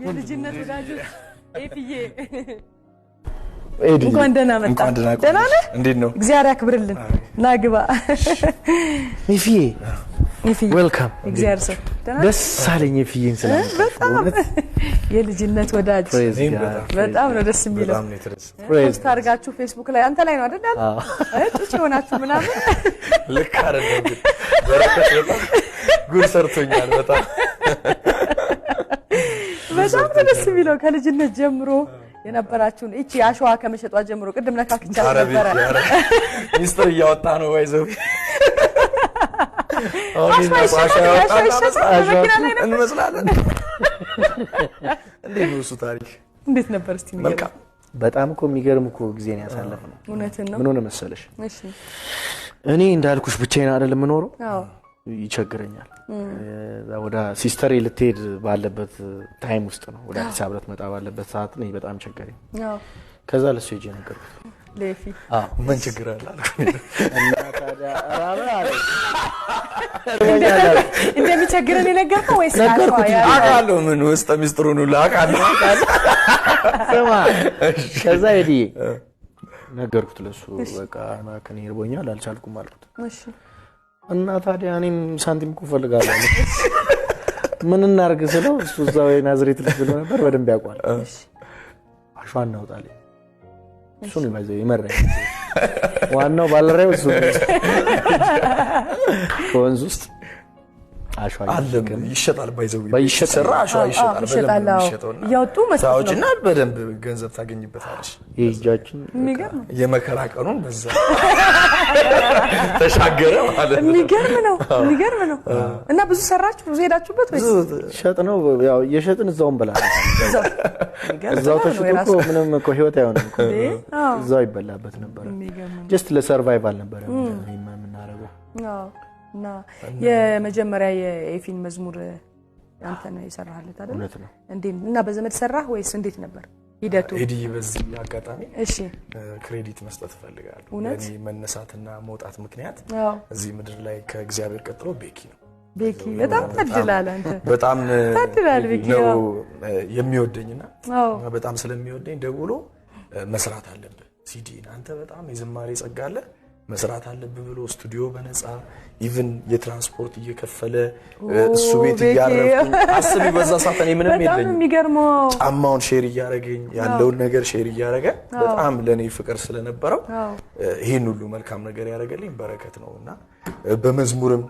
የልጅነት ወዳጆች ኤፍዬ እንኳን ደህና መጣ። ደህና ነህ? እንዴት ነው? እግዚአብሔር ያክብርልን። ናግባ ኤፍዬ ዌልካም። እግዚአብሔር ሰው ደህና ደስ አለኝ ኤፍዬን ሰላም። በጣም የልጅነት ወዳጅ በጣም ነው ደስ የሚለው። ፖስት አድርጋችሁ ፌስቡክ ላይ አንተ ላይ ነው አይደል? ጡጭ ሆናችሁ ምናምን ልክ አይደለም። በረከት በጣም ጉድ ሰርቶኛል። በጣም ደስ የሚለው ከልጅነት ጀምሮ የነበራችሁን እቺ አሸዋ ከመሸጧ ጀምሮ ቅድም ነካክቻ ነበር። ሚስተር እያወጣ ነው ወይዘው እንመስላለን። እንዴት ነው እሱ ታሪክ? እንዴት ነበር እስቲ ንገረኝ። በጣም እኮ የሚገርም እኮ ጊዜ ነው ያሳለፍነው። እውነትን ነው። ምን ሆነ መሰለሽ? እሺ እኔ እንዳልኩሽ ብቻዬን አይደለም የምኖረው። አዎ ይቸግረኛል። ወደ ሲስተር ልትሄድ ባለበት ታይም ውስጥ ነው ወደ አዲስ አበባ መጣ ባለበት ሰዓት ነው በጣም ቸገረኝ። አዎ ከዛ ለሱ ሄጄ ነገርኩት። ለፊ ምን ችግር አለ አልኩኝ። እና ታዲያ ራበ አለ እንደሚቸግረን የነገርከው ወይስ አውቃለሁ? ምን ውስጥ ሚስጥሩን ሁሉ አውቃለሁ። ስማ ከዛ ሄጄ ነገርኩት ለሱ። በቃ ማከኔ ይርቦኛል አልቻልኩም አልኩት። እሺ እና ታዲያ እኔም ሳንቲም እኮ ፈልጋለሁ። ምን እናርግ ስለው እሱ እዛው ናዝሬት ልጅ ብሎ ነበር በደንብ ያውቃል። እሺ አሸዋ እናውጣለን። እሱ ነው ማለት ይመረኝ። ዋናው ባለራዩ እሱ ወንዝ ውስጥ አሸዋ ይሸጣል። ባይዘው ይሸጣል። አሸዋ ይሸጣል። በደንብ ይሸጣልና ያወጡ መስታወትና በደንብ ገንዘብ ታገኝበታለሽ። ይጃችን የሚገርም የመከራ ቀኑን በዛ ተሻገረ ማለት ነው። የሚገርም ነው። እና ብዙ ሰራችሁ? ብዙ ሄዳችሁበት ወይስ ሸጥ ነው? ያው የሸጥን እዛውን በላን። እዛው ተሽጦ ምንም እኮ ህይወት አይሆንም እኮ እዛው ይበላበት ነበር። ጀስት ለሰርቫይቫል ነበር የምናደርገው። አዎ እና የመጀመሪያ የኤፊን መዝሙር አንተ ነው የሰራህለት አይደል? እውነት ነው። እንዴት እና በዘመድ ሰራህ ወይስ እንዴት ነበር ሂደቱ? ሄዲ በዚህ አጋጣሚ እሺ ክሬዲት መስጠት ፈልጋለሁ። እውነት? እኔ መነሳትና መውጣት ምክንያት አዎ እዚህ ምድር ላይ ከእግዚአብሔር ቀጥሎ ቤኪ ነው። ቤኪ በጣም ታድላለ አንተ። በጣም ታድላለ ቤኪ ነው የሚወደኝና አዎ በጣም ስለሚወደኝ ደውሎ መስራት አለብህ ሲዲን አንተ በጣም የዝማሬ ጸጋ አለ መስራት አለብህ ብሎ ስቱዲዮ በነፃ ኢቭን የትራንስፖርት እየከፈለ እሱ ቤት ያረፍኩኝ አስቢ። በዛ ሰዓት እኔ ምንም የለኝም። በጣም የሚገርመው ጫማውን ሼር እያረገኝ ያለውን ነገር ሼር እያረገ በጣም ለኔ ፍቅር ስለነበረው ይሄን ሁሉ መልካም ነገር ያረጋልኝ በረከት ነውና በመዝሙርም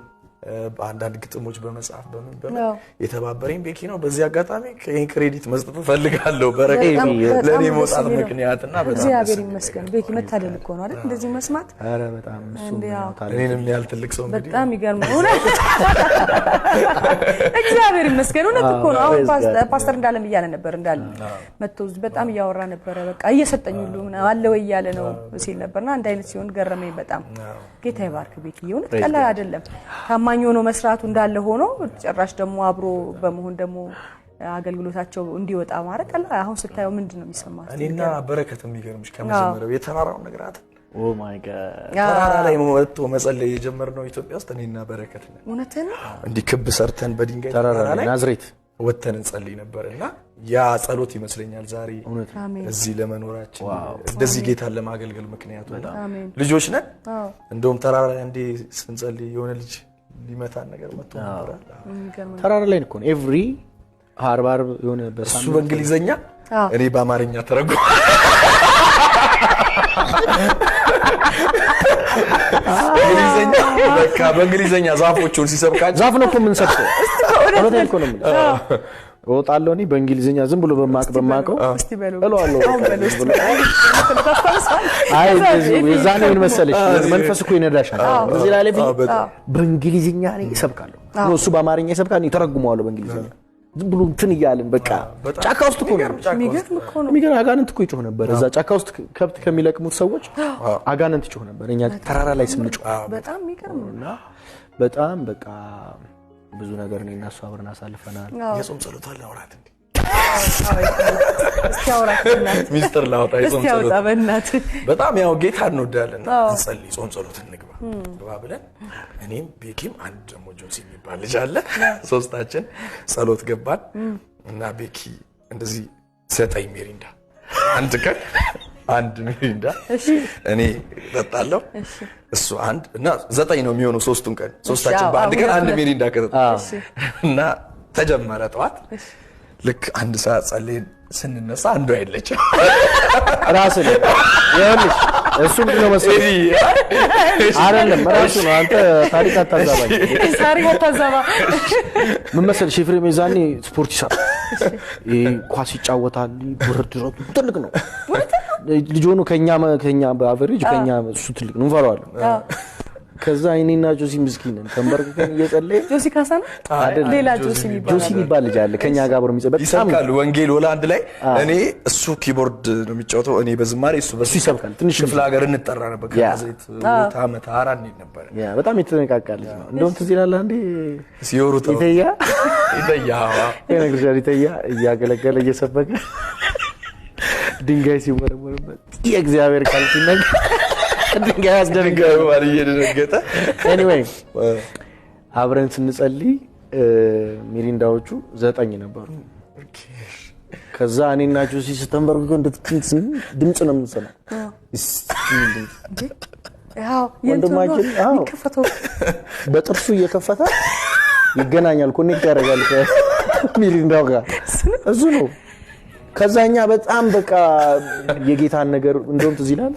አንዳንድ ግጥሞች በመጻፍ በምን የተባበረኝ ቤኪ ነው። በዚህ አጋጣሚ ከይሄን ክሬዲት መስጠት ፈልጋለሁ። በረከት ለኔ መውጣት ምክንያትና በጣም እግዚአብሔር ይመስገን። ቤኪ መታደል እኮ ነው አይደል እንደዚህ መስማት። አረ በጣም እሱ ነው ታዲያ እኔንም ያህል ትልቅ ሰው እንግዲህ በጣም ይገርማል። እውነት እግዚአብሔር ይመስገን። እውነት እኮ ነው። አሁን ፓስተር እንዳለም እያለ ነበር እንዳለ መጥቶ በጣም እያወራ ነበር። በቃ እየሰጠኝ ሁሉ አለ ወይ እያለ ነው ሲል ነበርና አንድ አይነት ሲሆን ገረመኝ በጣም። ጌታ ይባርክ ቤኪ። እውነት ቀላል አይደለም። ታማኝ ሆኖ መስራቱ እንዳለ ሆኖ ጭራሽ ደግሞ አብሮ በመሆን ደግሞ አገልግሎታቸው እንዲወጣ ማለት ቀላል አሁን ስታየው ምንድነው የሚሰማው? እኔና በረከት የሚገርምሽ ከመጀመሪያው የተራራው ነገር አለ። ኦ ማይ ጋድ ተራራ ላይ ወጥቶ መጸለይ የጀመርነው ኢትዮጵያ ውስጥ እኔና በረከት ነን። እውነትን እንዲህ ክብ ሰርተን በድንጋይ ተራራ ላይ ናዝሬት ወጥተን እንጸልይ ነበርና ያ ጸሎት ይመስለኛል ዛሬ እዚህ ለመኖራችን እንደዚህ ጌታን ለማገልገል ምክንያቱ ልጆች ነን። እንደውም ተራራ ላይ እንደ ስንጸልይ የሆነ ልጅ ሊመታን ነገር መጥቶ ነበር። ተራራ ላይ እኮ ኤቭሪ ሃርባር የሆነ እሱ በእንግሊዘኛ እኔ በአማርኛ ተረጎመ። እንግሊዘኛ በቃ በእንግሊዘኛ ዛፎቹን ሲሰብካቸው ዛፍ ነው እኮ ምን ሰብከው እውነቴን እኮ ነው የምልህ። ወጣለሁ እኔ በእንግሊዘኛ ዝም ብሎ በማቀው እስቲ በለው እለዋለሁ። አይ የዛኔ ምን መሰለሽ መንፈስ እኮ ይነዳሻል። እዚህ ላይ በእንግሊዘኛ እኔ እሰብካለሁ። እሱ በአማርኛ ይሰብካል፣ እኔ ተረጉመዋለሁ በእንግሊዘኛ። ዝም ብሎ እንትን ይያልን በቃ ጫካ ውስጥ እኮ ነው የሚገርም አጋንንት እኮ ይጮህ ነበር። እዛ ጫካ ውስጥ ከብት ከሚለቅሙት ሰዎች አጋንንት ይጮህ ነበር። እኛ ተራራ ላይ ስንጮህ በጣም የሚገርም እና በጣም በቃ ብዙ ነገር ነው እናሱ አብረን አሳልፈናል። የጾም ጸሎት አለ አውራት እንዴ እስቲ አውራት ሚስተር ላውጣ የጾም ጸሎት በእናትህ በጣም ያው ጌታ እንወዳለን። እንጸልይ ጾም ጸሎት እንግባ ተባብለን እኔም ቤኪም አንድ ደግሞ ጆሲ የሚባል ልጅ አለ ሶስታችን ጸሎት ገባን እና ቤኪ እንደዚህ ሰጠኝ ሚሪንዳ አንድ ቀን አንድ ሚሪንዳ እኔ ጠጣለሁ እሱ አንድ እና 9 ነው የሚሆነው ሶስቱን ቀን ሶስታችን በአንድ ቀን አንድ ሚሪንዳ ከጠጣ እና ተጀመረ ጠዋት ልክ አንድ ሰዓት ጸልየን ስንነሳ አንዱ አይለችም ራስ ነው ይኸውልሽ እሱ ነው መሰለኝ አይደለም ራሱ ነው አንተ ታሪክ አታዛባኝ ታሪክ አታዛባ ምን መሰለሽ ኤፍሬም የዛኔ ስፖርት ይሰራል ኳስ ይጫወታል ብርድሮ ትልቅ ነው ልጅ ሆኖ ከኛ በአቨሬጅ ከኛ እሱ ትልቅ ነው እንፈራዋለን ከዛ እኔና ጆሲ ምስኪንን ተንበርክከን እየጸለይን ጆሲ ካሳን አይደል ሌላ ጆሲ የሚባል ልጅ አለ ከኛ ጋር አብሮ የሚጸልይ በጣም ወንጌል ወላንድ ላይ እኔ እሱ ኪቦርድ ነው የሚጫወተው እኔ በዝማሬ እሱ ይሰብካል ትንሽ ክፍለ ሀገር እንጠራ ነበር ከዘይት ታመታ አራን ነበር በጣም የተነቃቃል ልጅ ነው እንደውም ትዝ ይላል አንዴ ሲወሩት ይተያ ይተያ ይተያ እያገለገለ እየሰበከ ድንጋይ ሲወረወርበት የእግዚአብሔር ቃል ሲነገር ድንጋይ አስደንጋዩ ማለት እየደነገጠ ኤኒዌይ አብረን ስንጸልይ ሚሪንዳዎቹ 9 ነበሩ ከዛ እኔና ጆሲ ስተንበርኩ እንደትንስን ድምጽ ነው የምንሰማው ያው ወንድማችን ይከፈተው በጥርሱ እየከፈተ ይገናኛል ኮኔክት ያደርጋል ሚሪንዳው ጋር እሱ ነው ከዛኛ በጣም በቃ የጌታን ነገር እንደውም ትዝ ይላል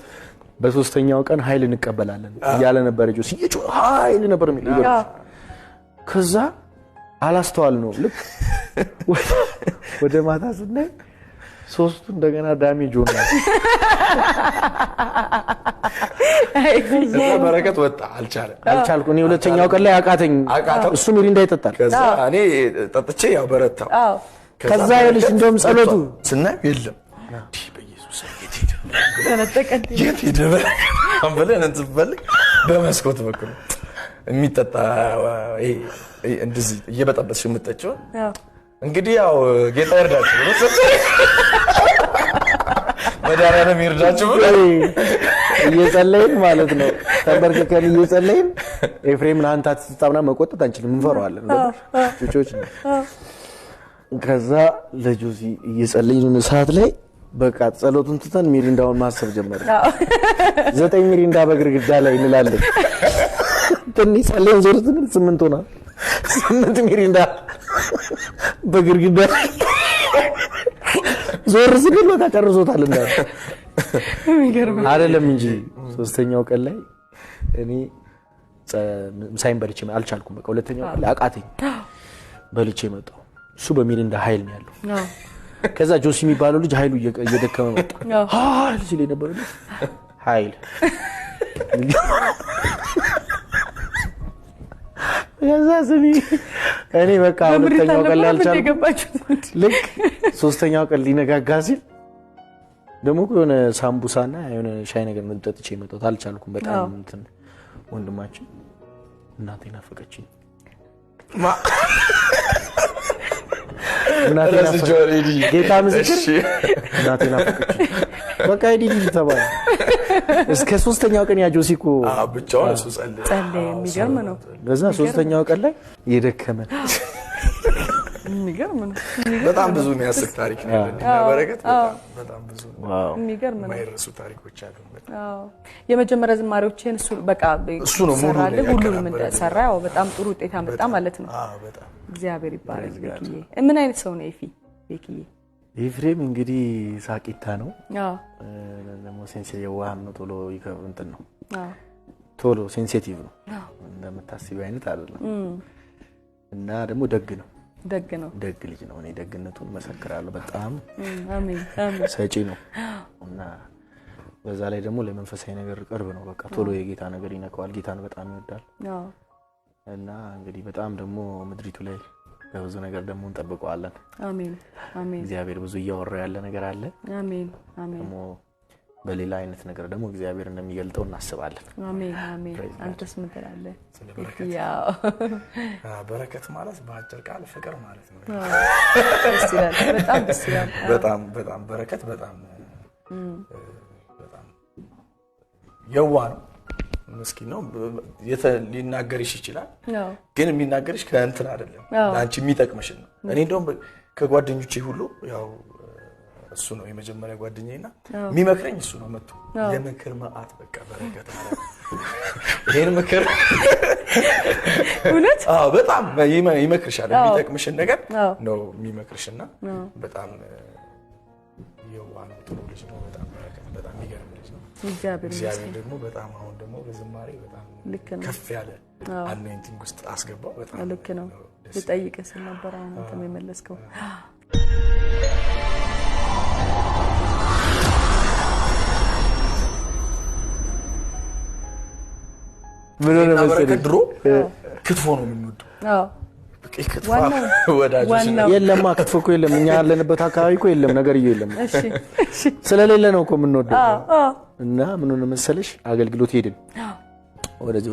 በሶስተኛው ቀን ኃይል እንቀበላለን ያለ ነበር ጆሲ ኃይል ነበር የሚለው ከዛ አላስተዋል ነው ልክ ወደ ማታ ስናይ ሶስቱ እንደገና ዳሜጅ ሆኗል በረከት ወጣ አልቻልኩ እኔ ሁለተኛው ቀን ላይ አቃተኝ እሱ ሚሪንዳ ይጠጣል ከዛ እኔ ጠጥቼ ያው በረታው ከዛ ይልሽ እንደውም ጸሎቱ ስናይ የለም በኢየሱስ የት ሄደ አንበለን እንፈልግ በመስኮት በኩል የሚጠጣ እንደዚህ እየበጠበጥሽ የምትጠጪው እንግዲህ ያው ጌታ ይርዳችሁ መዳራንም ይርዳችሁ እየጸለይን ማለት ነው ተንበርክከን እየጸለይን ኤፍሬምን አንተ አትጣጣምና መቆጣት አንችልም እንፈራዋለን ልጆች ነው ከዛ ለጆሲ እየጸለይን ሰዓት ላይ በቃ ጸሎቱን ትተን ሚሪንዳውን ማሰብ ጀመረ 9 ሚሪንዳ በግርግዳ ላይ እንላለን ትንሽ ጸለይን ዞርትን 8 ሆና 8 ሚሪንዳ በግርግዳ ዞር ሲል በቃ ጨርሶታል እንዳለ አይደለም እንጂ ሶስተኛው ቀን ላይ እኔ ሳይን በልቼ አልቻልኩም በቃ ሁለተኛው ቀን ላይ አቃተኝ በልቼ መጣሁ እሱ በሚሪንዳ ኃይል ነው ያለው ከዛ ጆሲ የሚባለው ልጅ ኃይሉ እየደከመ መጣ ኃይል ሲል ነበር ኃይል ያዛ ስሚ እኔ በቃ ሁለተኛው ቀን ላይ አልቻልኩም ልክ ሶስተኛው ቀን ሊነጋጋ ሲል ደግሞ የሆነ ሳምቡሳና የሆነ ሻይ ነገር መጠጥቼ መጣሁ አልቻልኩም በጣም እንትን ወንድማችን እናቴ ናፈቀችኝ ጌታ ምስክር እናቴ ናፈቀችኝ በቃ ዲዲ ተባለ እስከ ሶስተኛው ቀን ያ ጆሲኮ ብቻውን እሱ ጸለየ የሚገርም ነው ለዛ ሶስተኛው ቀን ላይ የደከመ የሚገርም ነው በጣም ብዙ የሚያስቅ ታሪክ ነው እና በረከት በጣም ብዙ የሚገርም ነው የማይረሱ ታሪኮች አሉ የመጀመሪያ ዝማሬዎችን እሱ በቃ እሱ ነው ሁሉንም እንደሰራው በጣም ጥሩ ውጤት አመጣ ማለት ነው በጣም እግዚአብሔር ይባረክ ቤኪዬ ምን አይነት ሰው ነው ቤኪዬ ኤፍሬም እንግዲህ ሳቂታ ነው ደግሞ ሴንሲቲቭ ነው ቶሎ ይከብር እንትን ነው ቶሎ ሴንሲቲቭ ነው እንደምታስቢው አይነት አይደለም እና ደግሞ ደግ ነው ደግ ልጅ ነው እኔ ደግነቱን መሰክራለሁ በጣም አሜን ሰጪ ነው እና በዛ ላይ ደግሞ ለመንፈሳዊ ነገር ቅርብ ነው በቃ ቶሎ የጌታ ነገር ይነካዋል ጌታን በጣም ይወዳል እና እንግዲህ በጣም ደግሞ ምድሪቱ ላይ በብዙ ነገር ደግሞ እንጠብቀዋለን አሜን እግዚአብሔር ብዙ እያወራ ያለ ነገር አለ አሜን ደግሞ በሌላ አይነት ነገር ደግሞ እግዚአብሔር እንደሚገልጠው እናስባለን አሜን አንተስ ምን ትላለህ ያው በረከት ማለት በአጭር ቃል ፍቅር ማለት ነው ደስ ይላል በጣም በረከት በጣም የዋ ነው ምስኪን ነው ሊናገርሽ ይችላል ግን የሚናገርሽ ከእንትን አይደለም አንቺ የሚጠቅምሽ ነው እኔ እንደውም ከጓደኞቼ ሁሉ ያው እሱ ነው የመጀመሪያ ጓደኛዬና የሚመክረኝ እሱ ነው መጥቶ የምክር ማአት በቃ በረከት አለ ይሄን ምክር እውነት በጣም ይመክርሻል የሚጠቅምሽን ነገር ነው የሚመክርሽና በጣም የዋህ ጥሩ ልጅ ነው በጣም ይገርም ልጅ ነው እግዚአብሔር ደግሞ በጣም አሁን ደግሞ በዝማሬ በጣም ከፍ ያለ አኖይንቲንግ ውስጥ አስገባው በጣም ልክ ነው ልጠይቅህ ስለነበር አሁን አንተም የመለስከው ምን ነው መሰለኝ ድሮ ክትፎ ነው የምንወደው ክትፎ ወዳጆች ነው የለማ ክትፎ እኮ የለም እኛ ያለንበት አካባቢ እኮ የለም ነገር የለም እሺ ስለሌለ ነው እኮ የምንወደው እና ምን ነው መሰለሽ አገልግሎት ሄድን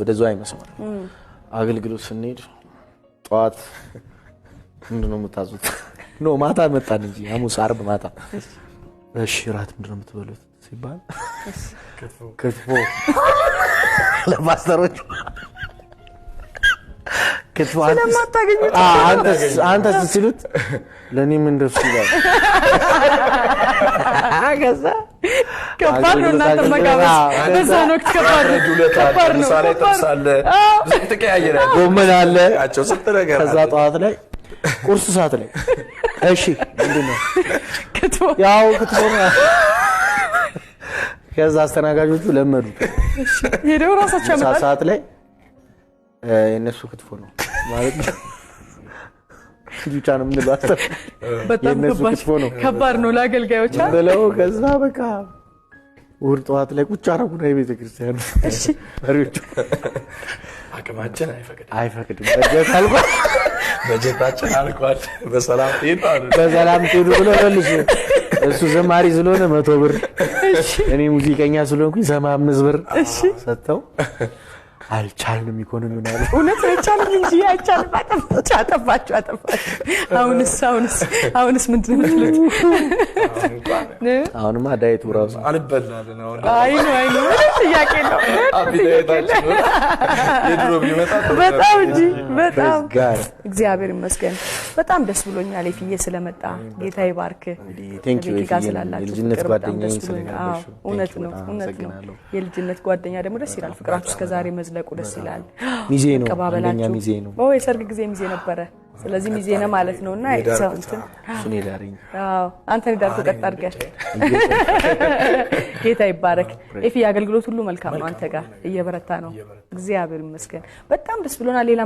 ወደዛው አይመስልም አገልግሎት ስንሄድ ጧት ምንድነው የምታዙት ነው ማታ መጣን እንጂ ሐሙስ ዓርብ ማታ እሺ ራት ምንድነው የምትበሉት ሲባል ክትፎ ለማስተሮች ክትፎ ስለማታገኙ አንተስ ሲሉት ለኔም እንደሱ ይላል አገዛ ከባድ ነው እናንተ መጋበዝ በዛ ነው ከባድ ነው ሳላይ ተሳለ ተቀያየረ ጎመን አለ አቸው ስትነገር ከዛ ጧት ላይ ቁርስ ሰዓት ላይ እሺ ምንድነው ክትፎ ያው ክትፎ ነው ከዛ አስተናጋጆቹ ለመዱት እሺ ሄደው ራሳቸው ያመጣሉ ሰዓት ላይ የነሱ ክትፎ ነው ማለት ነው ጁቻ ነው ምን ልባስተር በጣም ከባድ ነው ለአገልጋዮች ብለው ከዛ በቃ ወርጧት ላይ ቁጭ አረጉና የቤተ ክርስቲያን እሺ አሪዎቹ አቅማችን አይፈቅድም በጀታችን አልቋል በሰላም ትሄዱ ብሎ ልጅ እሱ ዘማሪ ስለሆነ 100 ብር እኔ ሙዚቀኛ ስለሆንኩኝ 75 ብር ሰጥተው አልቻልንም ኢኮኖሚው ነው እውነት አይቻልም እንጂ አይቻልም አጠፋችሁ አሁንስ ምንድነው የምትሉት አሁንማ ዳይቱ ራሱ አልበላልን አሁን አይ ነው ጥያቄ ነው አቢዳይታችን የድሮ ቢመጣ በጣም እንጂ በጣም እግዚአብሔር ይመስገን በጣም ደስ ብሎኛል ይፍዬ ስለመጣ ጌታ ይባርክ ቴንክ ዩ የልጅነት ጓደኛዬ ስለነበርሽ እውነት ነው የልጅነት ጓደኛ ደግሞ ደስ ይላል ፍቅራችሁ እስከዛሬ መዝለቁ ደስ ይላል ሚዜ ነው አንደኛ ሚዜ ነው የሰርግ ጊዜ ሚዜ ነበረ ስለዚህ ሚዜ ነው ማለት ነውና እሱን ይዳርኝ አንተ ዳርኩ ቀጥ አድርገህ ጌታ ይባረክ ኤፊ አገልግሎት ሁሉ መልካም ነው አንተ ጋር እየበረታ ነው እግዚአብሔር ይመስገን በጣም ደስ ብሎናል ሌላ